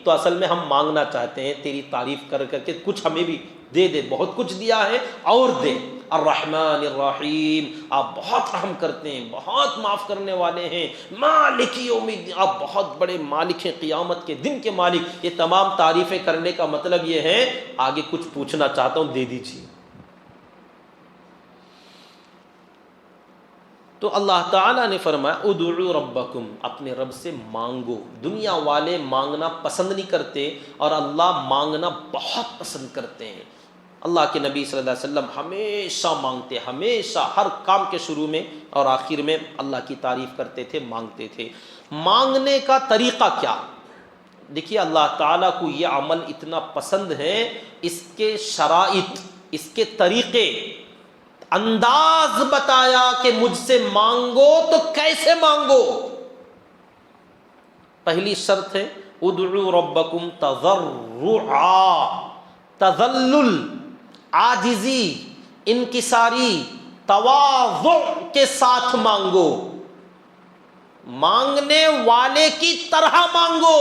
تو اصل میں ہم مانگنا چاہتے ہیں تیری تعریف کر کر کے کچھ ہمیں بھی دے دے، بہت کچھ دیا ہے اور دے۔ الرحمن الرحیم، آپ بہت رحم کرتے ہیں، بہت معاف کرنے والے ہیں۔ مالک یوم الدین، آپ بہت بڑے مالک ہیں، قیامت کے دن کے مالک۔ یہ تمام تعریفیں کرنے کا مطلب یہ ہے آگے کچھ پوچھنا چاہتا ہوں دے دیجیے۔ تو اللہ تعالیٰ نے فرمایا ادعوا ربکم، اپنے رب سے مانگو۔ دنیا والے مانگنا پسند نہیں کرتے اور اللہ مانگنا بہت پسند کرتے ہیں۔ اللہ کے نبی صلی اللہ علیہ وسلم ہمیشہ مانگتے، ہمیشہ ہر کام کے شروع میں اور آخر میں اللہ کی تعریف کرتے تھے، مانگتے تھے۔ مانگنے کا طریقہ کیا؟ دیکھیے اللہ تعالیٰ کو یہ عمل اتنا پسند ہے، اس کے شرائط، اس کے طریقے، انداز بتایا کہ مجھ سے مانگو تو کیسے مانگو۔ پہلی شرط ہے ادعوا ربکم تضرعا، تذلل، عاجزی، انکساری، تواضع کے ساتھ مانگو، مانگنے والے کی طرح مانگو۔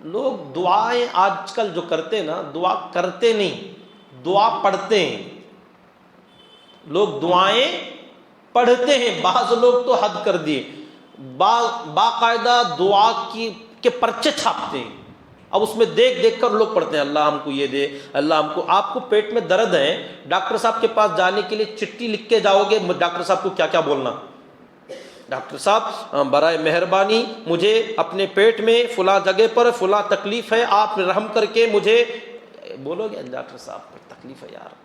لوگ دعائیں آج کل جو کرتے نا، دعا کرتے نہیں، دعا پڑھتے ہیں۔ لوگ دعائیں پڑھتے ہیں، بعض لوگ تو حد کر دیے، باقاعدہ دعا کے پرچے چھاپتے ہیں۔ اب اس میں دیکھ دیکھ کر لوگ پڑھتے ہیں اللہ ہم کو یہ دے، اللہ ہم کو۔ آپ کو پیٹ میں درد ہے، ڈاکٹر صاحب کے پاس جانے کے لیے چٹھی لکھ کے جاؤ گے، ڈاکٹر صاحب کو کیا کیا بولنا؟ ڈاکٹر صاحب برائے مہربانی مجھے اپنے پیٹ میں فلاں جگہ پر فلاں تکلیف ہے، آپ رحم کر کے مجھے بولو گے ڈاکٹر صاحب کو تکلیف ہے یار،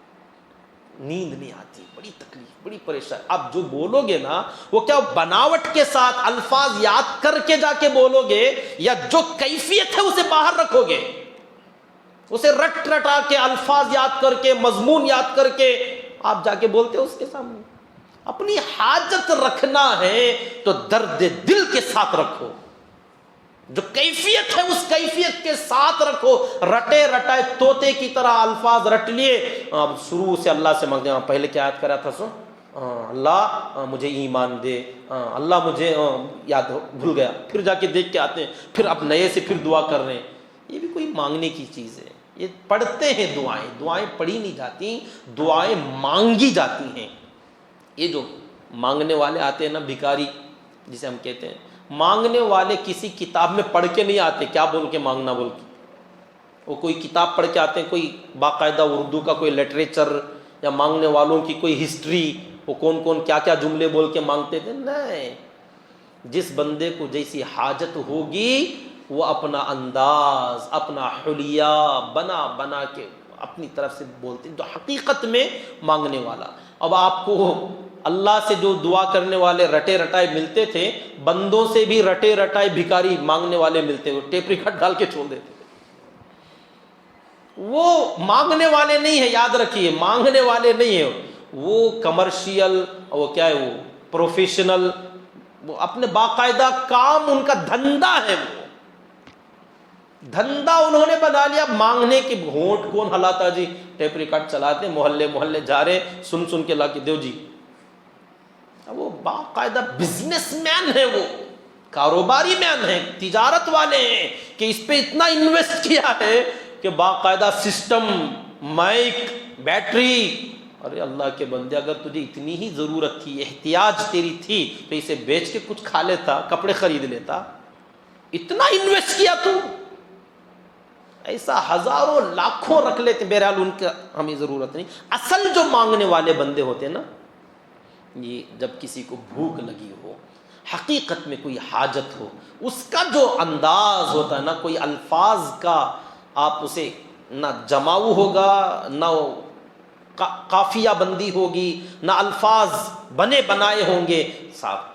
نیند نہیں آتی، بڑی تکلیف، بڑی پریشانی۔ آپ جو بولو گے نا وہ کیا بناوٹ کے ساتھ الفاظ یاد کر کے جا کے بولو گے، یا جو کیفیت ہے اسے باہر رکھو گے؟ اسے رٹ رٹا کے الفاظ یاد کر کے، مضمون یاد کر کے آپ جا کے بولتے ہو اس کے سامنے؟ اپنی حاجت رکھنا ہے تو درد دل کے ساتھ رکھو، جو کیفیت ہے اس کیفیت کے ساتھ رکھو۔ رٹے رٹائے طوطے کی طرح الفاظ رٹ لیے، اب شروع سے اللہ سے مانگتے ہیں۔ پہلے کیا یاد کرا تھا سو اللہ مجھے ایمان دے، اللہ مجھے یاد بھول گیا، پھر جا کے دیکھ کے آتے ہیں، پھر اب نئے سے پھر دعا کر رہے ہیں۔ یہ بھی کوئی مانگنے کی چیز ہے؟ یہ پڑھتے ہیں دعائیں، دعائیں پڑھی نہیں جاتی، دعائیں مانگی جاتی ہیں۔ یہ جو مانگنے والے آتے ہیں نا، بھکاری جسے ہم کہتے ہیں، مانگنے والے کسی کتاب میں پڑھ کے نہیں آتے کیا بول کے مانگنا بول کے، وہ کوئی کتاب پڑھ کے آتے ہیں، کوئی باقاعدہ اردو کا کوئی لٹریچر یا مانگنے والوں کی کوئی ہسٹری، وہ کون کون کیا کیا جملے بول کے مانگتے تھے۔ نہیں، جس بندے کو جیسی حاجت ہوگی وہ اپنا انداز، اپنا حلیہ بنا بنا کے اپنی طرف سے بولتے ہیں، جو حقیقت میں مانگنے والا۔ اب آپ کو اللہ سے جو دعا کرنے والے رٹے رٹائے ملتے تھے، بندوں سے بھی رٹے رٹائے بھکاری مانگنے والے ملتے، وہ ٹیپ ریکارڈ ڈال کے چھوڑ دیتے۔ وہ مانگنے والے نہیں ہیں، یاد رکھیے، مانگنے والے نہیں ہیں، وہ کمرشیل، وہ کیا ہے، وہ پروفیشنل، وہ اپنے باقاعدہ کام، ان کا دھندا ہے، وہ دھندا انہوں نے بنا لیا مانگنے کی۔ ہونٹ کون ہلاتا جی؟ ٹیپ ریکارڈ چلاتے، محلے محلے جا رہے، سن سن کے لا کے دیو جی۔ وہ باقاعدہ بزنس مین ہے، وہ کاروباری مین ہیں، تجارت والے ہیں، کہ اس پہ اتنا انویسٹ کیا ہے کہ باقاعدہ سسٹم، مائک، بیٹری۔ ارے اللہ کے بندے، اگر تجھے اتنی ہی ضرورت تھی، احتیاج تیری تھی، تو اسے بیچ کے کچھ کھا لیتا، کپڑے خرید لیتا۔ اتنا انویسٹ کیا تو؟ ایسا ہزاروں لاکھوں رکھ لیتے، بہرحال ان کا ہمیں ضرورت نہیں۔ اصل جو مانگنے والے بندے ہوتے ہیں نا، یہ جب کسی کو بھوک لگی ہو، حقیقت میں کوئی حاجت ہو، اس کا جو انداز ہوتا ہے نا، کوئی الفاظ کا آپ اسے نہ جماؤ ہوگا، نہ قافیہ بندی ہوگی، نہ الفاظ بنے بنائے ہوں گے، صاحب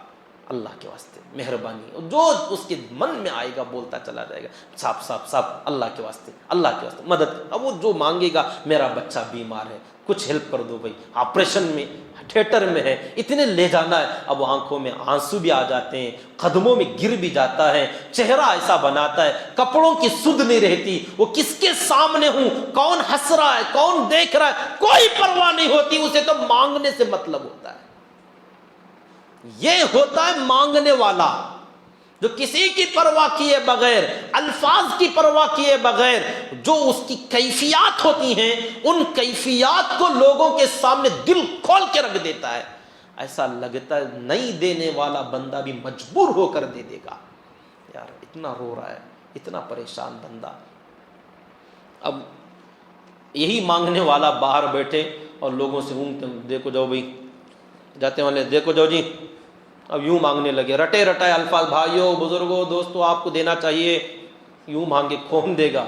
اللہ کے واسطے مہربانی، جو اس کے من میں آئے گا بولتا چلا جائے گا، صاحب صاحب صاحب اللہ کے واسطے، اللہ کے واسطے مدد۔ اب وہ جو مانگے گا، میرا بچہ بیمار ہے، کچھ ہیلپ کر دو بھائی، آپریشن میں، تھیٹر میں ہے، اتنے لے جانا ہے۔ اب آنکھوں میں آنسو بھی آ جاتے ہیں، قدموں میں گر بھی جاتا ہے، چہرہ ایسا بناتا ہے، کپڑوں کی سدھ نہیں رہتی، وہ کس کے سامنے ہوں، کون ہنس رہا ہے، کون دیکھ رہا ہے، کوئی پرواہ نہیں ہوتی، اسے تو مانگنے سے مطلب ہوتا ہے۔ یہ ہوتا ہے مانگنے والا، جو کسی کی پرواہ کیے بغیر، الفاظ کی پرواہ کیے بغیر جو اس کی کیفیات ہوتی ہیں ان کیفیات کو لوگوں کے سامنے دل کھول کے رکھ دیتا ہے. ایسا لگتا ہے نہیں دینے والا بندہ بھی مجبور ہو کر دے دے گا. یار اتنا رو رہا ہے، اتنا پریشان بندہ. اب یہی مانگنے والا باہر بیٹھے اور لوگوں سے دیکھو جاؤ بھائی، جاتے والے دیکھو جاؤ جی، اب یوں مانگنے لگے رٹے رٹائے الفاظ، بھائیوں بزرگوں دوستوں آپ کو دینا چاہیے. یوں مانگے کون دے گا؟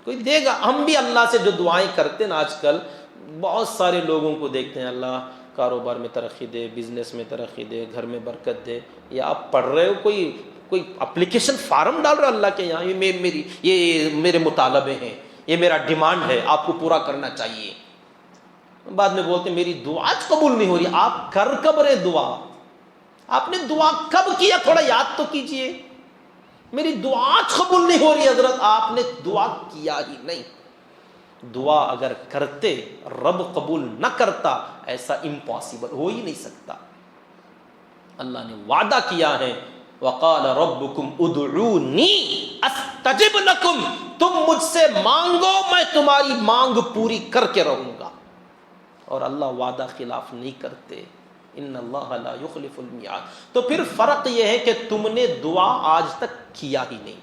کوئی دے گا. ہم بھی اللہ سے جو دعائیں کرتے ہیں نا، آج کل بہت سارے لوگوں کو دیکھتے ہیں، اللہ کاروبار میں ترقی دے، بزنس میں ترقی دے، گھر میں برکت دے. یا آپ پڑھ رہے ہو کوئی اپلیکیشن فارم ڈال رہے ہو اللہ کے یہاں، یہ میرے مطالبے ہیں، یہ میرا ڈیمانڈ ہے، آپ کو پورا کرنا چاہیے. بعد میں بولتے ہیں میری دعا قبول نہیں ہو رہی. آپ کر کب رہے دعا؟ آپ نے دعا کب کیا؟ تھوڑا یاد تو کیجئے. میری دعا قبول نہیں ہو رہی حضرت، آپ نے دعا کیا ہی نہیں. دعا اگر کرتے رب قبول نہ کرتا، ایسا امپاسبل ہو ہی نہیں سکتا. اللہ نے وعدہ کیا ہے، وقال ربکم ادعونی استجب لکم، تم مجھ سے مانگو میں تمہاری مانگ پوری کر کے رہوں گا. اور اللہ وعدہ خلاف نہیں کرتے. ان اللہ لا یخلف المیعاد. تو پھر فرق یہ ہے کہ تم نے دعا آج تک کیا ہی نہیں.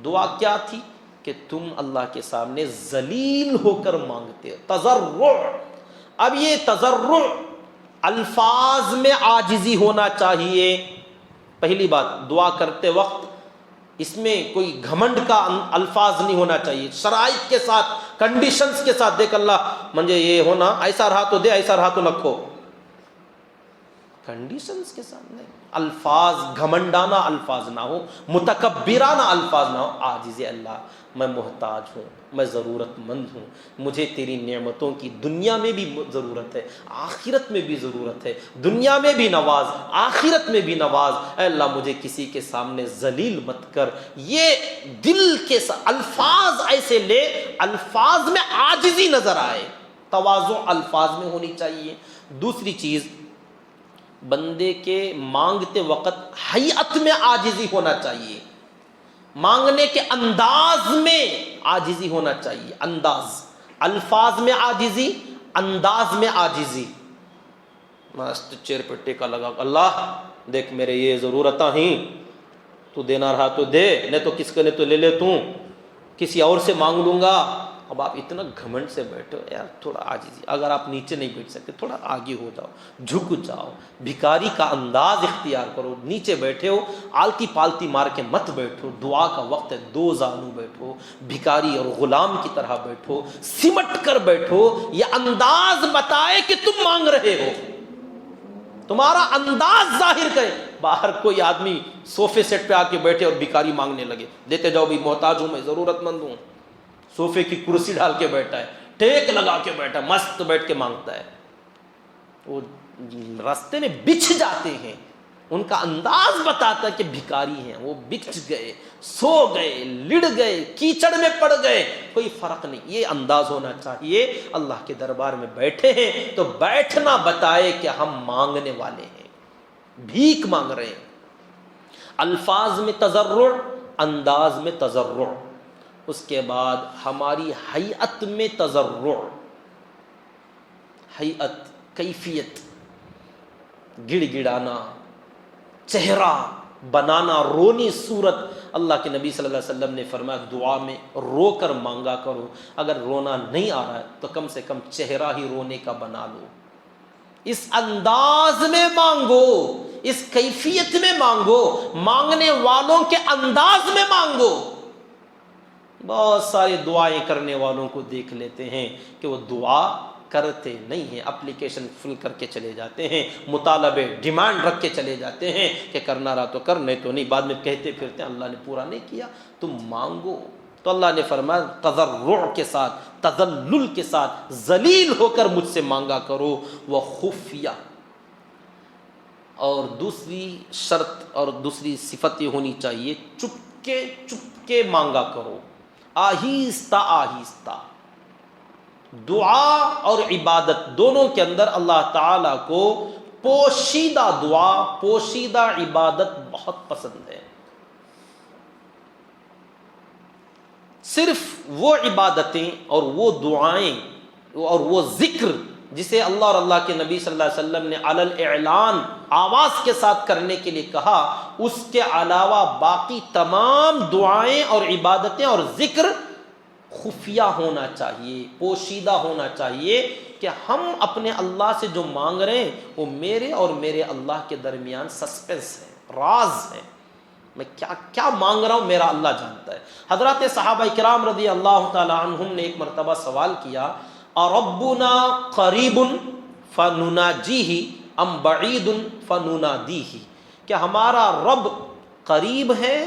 دعا کیا تھی کہ تم اللہ کے سامنے ذلیل ہو کر مانگتے، تضرع. اب یہ تضرع الفاظ میں عاجزی ہونا چاہیے. پہلی بات، دعا کرتے وقت اس میں کوئی گھمنڈ کا الفاظ نہیں ہونا چاہیے. شرائط کے ساتھ، کنڈیشنز کے ساتھ، دیکھ اللہ مجھے یہ ہونا، ایسا رہا تو دے، ایسا رہا تو رکھو. کنڈیشنز کے ساتھ نہیں. الفاظ گھمنڈانہ الفاظ نہ ہو، متکبرانہ الفاظ نہ ہو. عاجز اللہ، میں محتاج ہوں، میں ضرورت مند ہوں، مجھے تیری نعمتوں کی دنیا میں بھی ضرورت ہے، آخرت میں بھی ضرورت ہے. دنیا میں بھی نواز، آخرت میں بھی نواز. اے اللہ مجھے کسی کے سامنے ذلیل مت کر. یہ دل کے الفاظ ایسے لے، الفاظ میں عاجزی نظر آئے. تواضع الفاظ میں ہونی چاہیے. دوسری چیز، بندے کے مانگتے وقت ہیئت میں عاجزی ہونا چاہیے. مانگنے کے انداز میں عاجزی ہونا چاہیے. انداز، الفاظ میں عاجزی، انداز میں عاجزی. مست چیر پہ ٹیکا لگا، اللہ دیکھ میرے یہ ضرورتاں ہیں، تو دینا رہا تو دے، نہیں تو کس کے نے تو لے لے، تو کسی اور سے مانگ لوں گا. اب آپ اتنا گھمنڈ سے بیٹھے ہو، یار تھوڑا عاجزی. اگر آپ نیچے نہیں بیٹھ سکتے تھوڑا آگے ہو جاؤ، جھک جاؤ، بھکاری کا انداز اختیار کرو. نیچے بیٹھے ہو آلتی پالتی مار کے مت بیٹھو. دعا کا وقت ہے، دو زانو بیٹھو، بھکاری اور غلام کی طرح بیٹھو، سمٹ کر بیٹھو. یہ انداز بتائے کہ تم مانگ رہے ہو، تمہارا انداز ظاہر کرے. باہر کوئی آدمی صوفے سیٹ پہ آ کے بیٹھے اور بھکاری مانگنے لگے، دیتے جاؤ بھی، محتاج ہوں میں، ضرورت مند ہوں. صوفے کی کرسی ڈال کے بیٹھا ہے، ٹیک لگا کے بیٹھا، مست بیٹھ کے مانگتا ہے. وہ راستے میں بچھ جاتے ہیں. ان کا انداز بتاتا ہے کہ بھکاری ہیں. وہ بچھ گئے، سو گئے، لڑ گئے، کیچڑ میں پڑ گئے، کوئی فرق نہیں. یہ انداز ہونا چاہیے. اللہ کے دربار میں بیٹھے ہیں تو بیٹھنا بتائے کہ ہم مانگنے والے ہیں، بھیک مانگ رہے ہیں. الفاظ میں تضرع، انداز میں تضرع. اس کے بعد ہماری ہیئت میں تضرع. ہیئت، کیفیت، گڑ گڑانا، چہرہ بنانا، رونی صورت. اللہ کے نبی صلی اللہ علیہ وسلم نے فرمایا دعا میں رو کر مانگا کرو. اگر رونا نہیں آ رہا ہے تو کم سے کم چہرہ ہی رونے کا بنا لو. اس انداز میں مانگو، اس کیفیت میں مانگو، مانگنے والوں کے انداز میں مانگو. بہت سارے دعائیں کرنے والوں کو دیکھ لیتے ہیں کہ وہ دعا کرتے نہیں ہیں، اپلیکیشن فل کر کے چلے جاتے ہیں، مطالبے ڈیمانڈ رکھ کے چلے جاتے ہیں کہ کرنا رہا تو کر، نہیں تو نہیں. بعد میں کہتے پھرتے اللہ نے پورا نہیں کیا. تم مانگو. تو اللہ نے فرمایا تضرع کے ساتھ، تذلل کے ساتھ، ذلیل ہو کر مجھ سے مانگا کرو. وہ خفیہ. اور دوسری شرط اور دوسری صفت یہ ہونی چاہیے، چپکے مانگا کرو، آہستہ آہستہ. دعا اور عبادت دونوں کے اندر اللہ تعالیٰ کو پوشیدہ دعا، پوشیدہ عبادت بہت پسند ہے۔ صرف وہ عبادتیں اور وہ دعائیں اور وہ ذکر جسے اللہ اور اللہ کے نبی صلی اللہ علیہ وسلم نے علی الاعلان آواز کے ساتھ کرنے کے لیے کہا، اس کے علاوہ باقی تمام دعائیں اور عبادتیں اور ذکر خفیہ ہونا چاہیے، پوشیدہ ہونا چاہیے، کہ ہم اپنے اللہ سے جو مانگ رہے ہیں وہ میرے اور میرے اللہ کے درمیان سسپنس ہے، راز ہے، میں کیا کیا مانگ رہا ہوں میرا اللہ جانتا ہے۔ حضرات صحابہ کرام رضی اللہ تعالی عنہم نے ایک مرتبہ سوال کیا، ربنا قریب فنناجیہ ام بعید فننادیہ، کہ ہمارا رب قریب ہے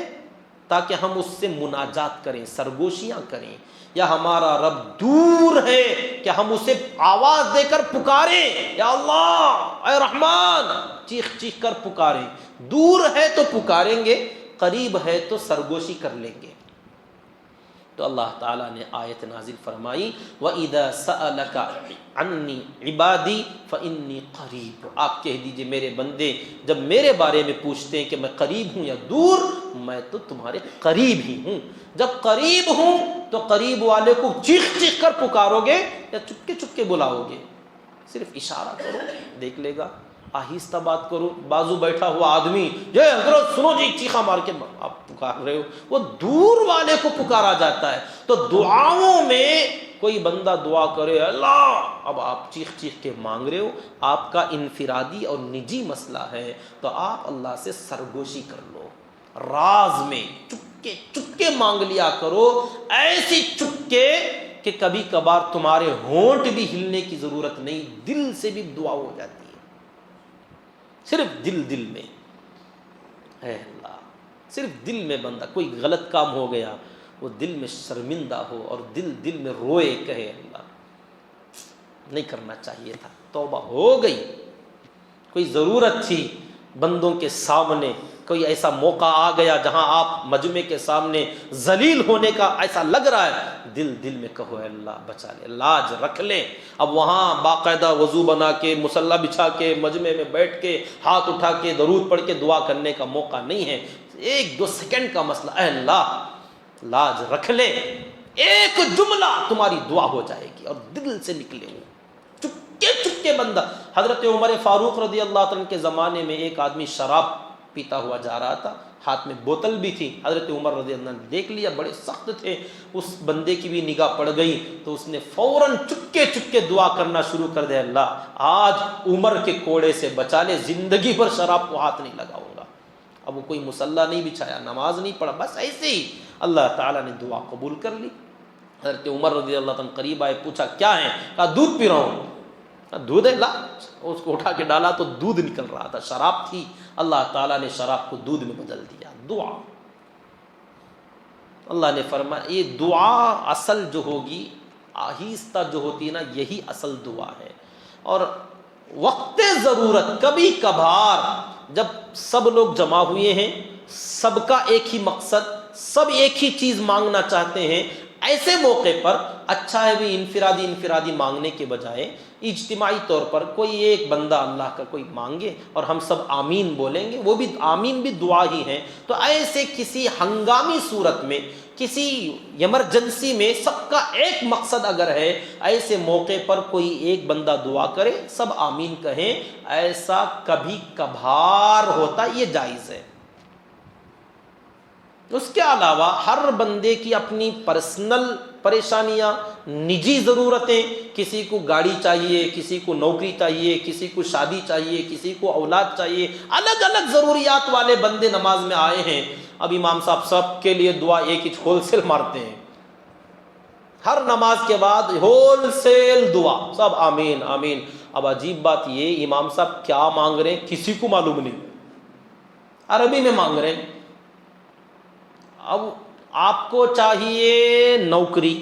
تاکہ ہم اس سے مناجات کریں، سرگوشیاں کریں، یا ہمارا رب دور ہے کہ ہم اسے آواز دے کر پکاریں، یا اللہ اے رحمان چیخ چیخ کر پکاریں۔ دور ہے تو پکاریں گے، قریب ہے تو سرگوشی کر لیں گے۔ تو اللہ تعالیٰ نے آیت نازل فرمائی، وَإِذَا سَأَلَكَ عَنِّي عِبَادِي فَإِنِّي قَرِيبٌ، آپ کہہ دیجئے میرے بندے جب میرے بارے میں پوچھتے ہیں کہ میں قریب ہوں یا دور، میں تو تمہارے قریب ہی ہوں۔ جب قریب ہوں تو قریب والے کو چیخ چیخ کر پکارو گے یا چپکے چپکے بلاؤ گے؟ صرف اشارہ کرو دیکھ لے گا، آہستہ بات کرو، بازو بیٹھا ہوا آدمی یہ حضرت سنو جی چیخا مار کے آپ پکار رہے ہو، وہ دور والے کو پکارا جاتا ہے۔ تو دعاؤں میں کوئی بندہ دعا کرے اللہ، اب آپ چیخ چیخ کے مانگ رہے ہو، آپ کا انفرادی اور نجی مسئلہ ہے، تو آپ اللہ سے سرگوشی کر لو، راز میں چپکے چپکے مانگ لیا کرو، ایسی چپکے کہ کبھی کبھار تمہارے ہونٹ بھی ہلنے کی ضرورت نہیں، دل سے بھی دعا ہو جاتی ہے، صرف دل میں، اے اللہ، صرف دل میں بندہ کوئی غلط کام ہو گیا وہ دل میں شرمندہ ہو اور دل میں روئے، کہے اللہ نہیں کرنا چاہیے تھا، توبہ ہو گئی، کوئی ضرورت تھی بندوں کے سامنے، کوئی ایسا موقع آ گیا جہاں آپ مجمع کے سامنے ذلیل ہونے کا ایسا لگ رہا ہے، دل میں کہو اے اللہ بچا لے، لاج رکھ لیں۔ اب وہاں باقاعدہ وضو بنا کے مصلی بچھا کے مجمع میں بیٹھ کے ہاتھ اٹھا کے درود پڑھ کے دعا کرنے کا موقع نہیں ہے، 1-2 سیکنڈ کا مسئلہ، اے اللہ لاج رکھ لے، ایک جملہ تمہاری دعا ہو جائے گی اور دل سے نکلے ہوئے چپکے چپکے بندہ۔ حضرت عمر فاروق رضی اللہ عنہ کے زمانے میں ایک آدمی شراب پیتا ہوا جا رہا تھا، ہاتھ میں بوتل بھی تھی، حضرت عمر رضی اللہ عنہ نے دیکھ لیا، بڑے سخت تھے، اس بندے کی بھی نگاہ پڑ گئی تو اس نے فوراً چپکے چپکے دعا کرنا شروع کر دیا، اللہ آج عمر کے کوڑے سے بچا لے، زندگی بھر شراب کو ہاتھ نہیں لگاؤں گا۔ اب وہ کوئی مصلی نہیں بچھایا، نماز نہیں پڑھا، بس ایسے ہی اللہ تعالیٰ نے دعا قبول کر لی۔ حضرت عمر رضی اللہ عنہ قریب آئے، پوچھا کیا ہے؟ کہا دودھ پی رہا ہوں۔ دودھ ہے؟ لا، اس کو اٹھا کے ڈالا تو دودھ نکل رہا تھا، شراب تھی، اللہ تعالیٰ نے شراب کو دودھ میں بدل دیا۔ دعا، اللہ نے فرمایا یہ دعا اصل جو ہوگی، آہستہ جو ہوتی ہے نا، یہی اصل دعا ہے۔ اور وقت ضرورت کبھی کبھار جب سب لوگ جمع ہوئے ہیں، سب کا ایک ہی مقصد، سب ایک ہی چیز مانگنا چاہتے ہیں، ایسے موقع پر اچھا ہے بھی انفرادی مانگنے کے بجائے اجتماعی طور پر کوئی ایک بندہ اللہ کا کوئی مانگے اور ہم سب آمین بولیں گے، وہ بھی آمین بھی دعا ہی ہے۔ تو ایسے کسی ہنگامی صورت میں، کسی ایمرجنسی میں سب کا ایک مقصد اگر ہے، ایسے موقع پر کوئی ایک بندہ دعا کرے، سب آمین کہیں، ایسا کبھی کبھار ہوتا، یہ جائز ہے۔ اس کے علاوہ ہر بندے کی اپنی پرسنل پریشانیاں، نجی ضرورتیں، کسی کو گاڑی چاہیے، کسی کو نوکری چاہیے، کسی کو شادی چاہیے، کسی کو اولاد چاہیے، الگ الگ ضروریات والے بندے نماز میں آئے ہیں۔ اب امام صاحب سب کے لیے دعا ایک ہی ہول سیل مارتے ہیں، ہر نماز کے بعد ہول سیل دعا، سب آمین آمین۔ اب عجیب بات یہ، امام صاحب کیا مانگ رہے ہیں کسی کو معلوم نہیں، عربی میں مانگ رہے ہیں۔ اب آپ کو چاہیے نوکری،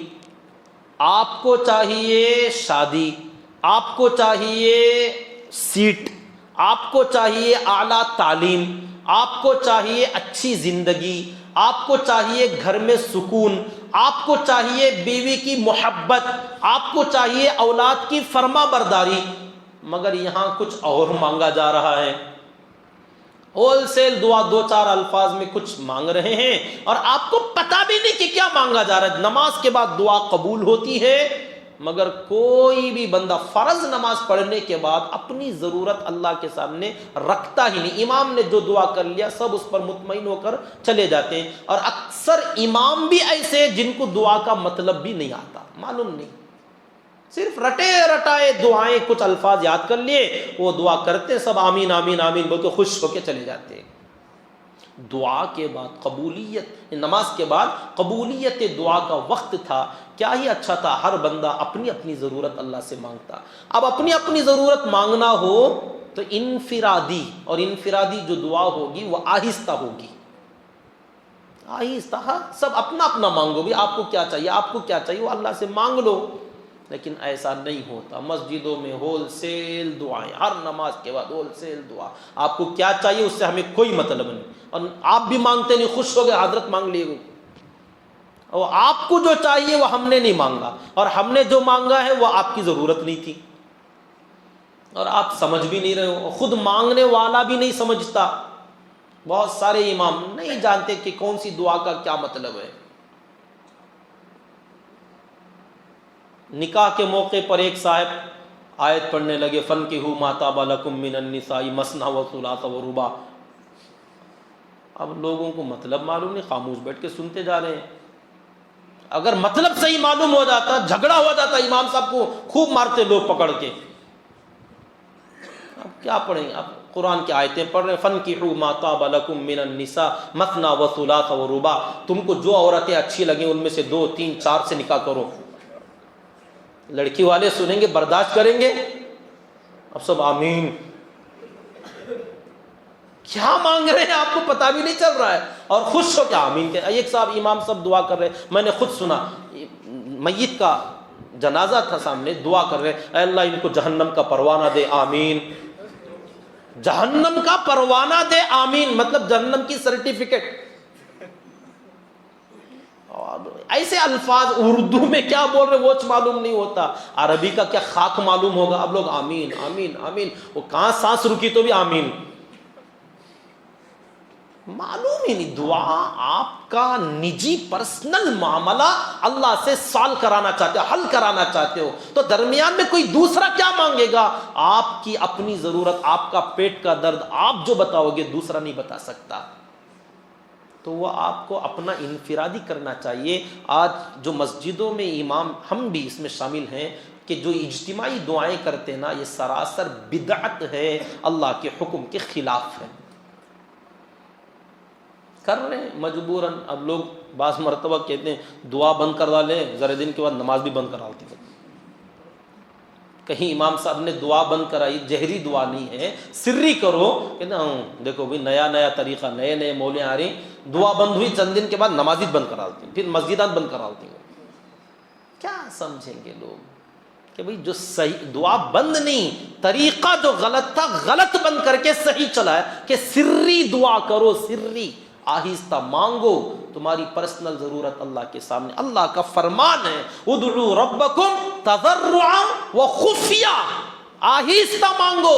آپ کو چاہیے شادی، آپ کو چاہیے سیٹ، آپ کو چاہیے اعلیٰ تعلیم، آپ کو چاہیے اچھی زندگی، آپ کو چاہیے گھر میں سکون، آپ کو چاہیے بیوی کی محبت، آپ کو چاہیے اولاد کی فرما برداری، مگر یہاں کچھ اور مانگا جا رہا ہے، ہول سیل دعا، دو چار الفاظ میں کچھ مانگ رہے ہیں اور آپ کو پتہ بھی نہیں کہ کیا مانگا جا رہا ہے۔ نماز کے بعد دعا قبول ہوتی ہے، مگر کوئی بھی بندہ فرض نماز پڑھنے کے بعد اپنی ضرورت اللہ کے سامنے رکھتا ہی نہیں۔ امام نے جو دعا کر لیا سب اس پر مطمئن ہو کر چلے جاتے ہیں، اور اکثر امام بھی ایسے جن کو دعا کا مطلب بھی نہیں آتا، معلوم نہیں، صرف رٹے رٹائے دعائیں، کچھ الفاظ یاد کر لیے، وہ دعا کرتے سب آمین آمین آمین بول کے خوش ہو کے چلے جاتے۔ دعا کے بعد قبولیت، نماز کے بعد قبولیت دعا کا وقت تھا، کیا ہی اچھا تھا، ہر بندہ اپنی اپنی ضرورت اللہ سے مانگتا۔ اب اپنی اپنی ضرورت مانگنا ہو تو انفرادی، اور انفرادی جو دعا ہوگی وہ آہستہ ہوگی، آہستہ، سب اپنا اپنا مانگو گے، آپ کو کیا چاہیے، آپ کو کیا چاہیے وہ اللہ سے مانگ لو۔ لیکن ایسا نہیں ہوتا، مسجدوں میں ہول سیل دعائیں، ہر نماز کے بعد ہول سیل دعا، آپ کو کیا چاہیے اس سے ہمیں کوئی مطلب نہیں، اور آپ بھی مانگتے نہیں، خوش ہو گئے حضرت مانگ لیے، اور آپ کو جو چاہیے وہ ہم نے نہیں مانگا، اور ہم نے جو مانگا ہے وہ آپ کی ضرورت نہیں تھی، اور آپ سمجھ بھی نہیں رہے ہو، خود مانگنے والا بھی نہیں سمجھتا۔ بہت سارے امام نہیں جانتے کہ کون سی دعا کا کیا مطلب ہے۔ نکاح کے موقع پر ایک صاحب آیت پڑھنے لگے، فَانْكِحُوا مَا طَابَ لَكُم مِّنَ النِّسَاءِ مَثْنَىٰ وَثُلَاثَ وَرُبَاعَ۔ اب لوگوں کو مطلب معلوم نہیں، خاموش بیٹھ کے سنتے جا رہے ہیں۔ اگر مطلب صحیح معلوم ہو جاتا، جھگڑا ہو جاتا، امام صاحب کو خوب مارتے لوگ پکڑ کے۔ اب کیا پڑھیں گے، اب قرآن کی آیتیں پڑھ رہے ہیں، فَانْكِحُوا مَا طَابَ لَكُم مِّنَ النِّسَاءِ مَثْنَىٰ وَثُلَاثَ وَرُبَاعَ۔ تم کو جو عورتیں اچھی لگیں ان میں سے 2 3 4 سے نکاح کرو۔ لڑکی والے سنیں گے، برداشت کریں گے؟ اب سب آمین، کیا مانگ رہے ہیں آپ کو پتہ بھی نہیں چل رہا ہے، اور خوش ہو کے آمین کہ ایک صاحب امام صاحب دعا کر رہے، میں نے خود سنا، میت کا جنازہ تھا سامنے، دعا کر رہے، اے اللہ ان کو جہنم کا پروانہ دے، آمین، جہنم کا پروانہ دے، آمین، مطلب جہنم کی سرٹیفکیٹ۔ ایسے الفاظ اردو میں کیا بول رہے وہ معلوم نہیں ہوتا، عربی کا کیا خاک معلوم ہوگا، اب لوگ آمین آمین آمین، وہ کہاں سانس رکی تو بھی آمین، معلوم ہی نہیں۔ دعا آپ کا نجی پرسنل معاملہ اللہ سے سال کرانا چاہتے ہو، حل کرانا چاہتے ہو، تو درمیان میں کوئی دوسرا کیا مانگے گا؟ آپ کی اپنی ضرورت، آپ کا پیٹ کا درد آپ جو بتاؤ گے دوسرا نہیں بتا سکتا، تو وہ آپ کو اپنا انفرادی کرنا چاہیے۔ آج جو مسجدوں میں امام، ہم بھی اس میں شامل ہیں، کہ جو اجتماعی دعائیں کرتے ہیں نا، یہ سراسر بدعت ہے، اللہ کے حکم کے خلاف ہے، کر رہے ہیں مجبوراً۔ اب لوگ بعض مرتبہ کہتے ہیں دعا بند کروا لیں، ذرا دن کے بعد نماز بھی بند کرا ہوتی ہے۔ کہیں امام صاحب نے دعا بند کرائی، جہری دعا نہیں ہے، سری کرو، کہتے ہیں دیکھو بھائی نیا نیا طریقہ، نئے نئے مولیں آ رہی، دعا بند ہوئی چند دن کے بعد نمازی بند کرا ہوتی ہیں، پھر مسجدات بند کرا ہوتی ہیں۔ کیا سمجھیں گے لوگ کہ بھئی جو صحیح دعا بند نہیں، طریقہ جو غلط تھا غلط بند کر کے صحیح چلا ہے کہ سری دعا کرو، سری، آہستہ مانگو، تمہاری پرسنل ضرورت اللہ کے سامنے، اللہ کا فرمان ہے ادعوا ربکم تضرعا وخفیا، آہستہ مانگو۔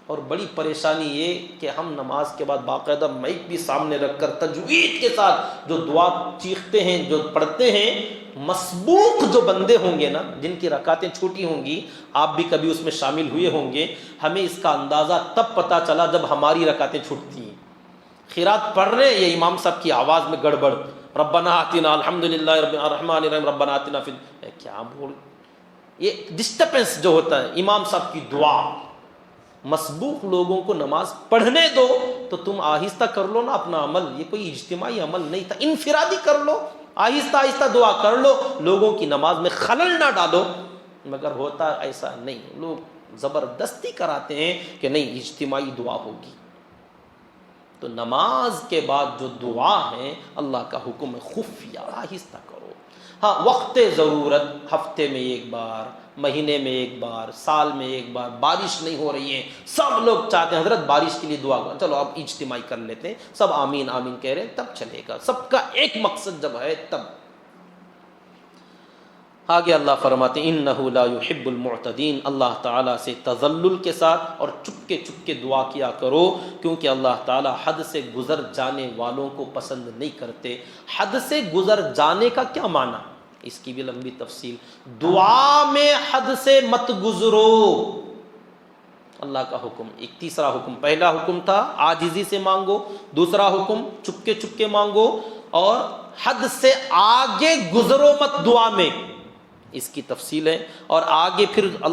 اور بڑی پریشانی یہ کہ ہم نماز کے بعد باقاعدہ مائک بھی سامنے رکھ کر تجوید کے ساتھ جو دعا چیختے ہیں، جو پڑھتے ہیں، مسبوق جو بندے ہوں گے نا، جن کی رکعتیں چھوٹی ہوں گی، آپ بھی کبھی اس میں شامل ہوئے ہوں گے، ہمیں اس کا اندازہ تب پتہ چلا جب ہماری رکعتیں چھوٹتی ہیں۔ خیرات پڑھ رہے یہ امام صاحب کی آواز میں گڑبڑ، ربنا آتنا الحمدللہ رب الرحمن الرحیم ربنا آتنا فی، کیا بول، یہ ڈسٹربنس جو ہوتا ہے امام صاحب کی دعا۔ مسبوق لوگوں کو نماز پڑھنے دو، تو تم آہستہ کر لو نا اپنا عمل، یہ کوئی اجتماعی عمل نہیں تھا، انفرادی کر لو، آہستہ آہستہ دعا کر لو، لوگوں کی نماز میں خلل نہ ڈالو۔ مگر ہوتا ایسا نہیں، لوگ زبردستی کراتے ہیں کہ نہیں اجتماعی دعا ہوگی۔ تو نماز کے بعد جو دعا ہے اللہ کا حکم ہے خفیہ، آہستہ کرو۔ ہاں وقت ضرورت، ہفتے میں ایک بار، مہینے میں ایک بار، سال میں ایک بار، بارش نہیں ہو رہی ہے، سب لوگ چاہتے ہیں حضرت بارش کے لیے دعا کرو، چلو اب اجتماعی کر لیتے ہیں، سب آمین آمین کہہ رہے ہیں، تب چلے گا، سب کا ایک مقصد جب ہے تب۔ آگے اللہ فرماتے ہیں انہ لا یحب المعتدین، اللہ تعالیٰ سے تذلل کے ساتھ اور چپکے چپکے دعا کیا کرو، کیونکہ اللہ تعالیٰ حد سے گزر جانے والوں کو پسند نہیں کرتے۔ حد سے گزر جانے کا کیا معنی؟ اس کی بھی لمبی تفصیل۔ دعا میں حد سے مت گزرو، اللہ کا حکم۔ ایک تیسرا حکم، پہلا حکم تھا عاجزی سے مانگو، دوسرا حکم چپکے چپکے مانگو، اور حد سے آگے گزرو مت دعا میں، اس کی تفصیل ہے۔ اور آگے پھر اللہ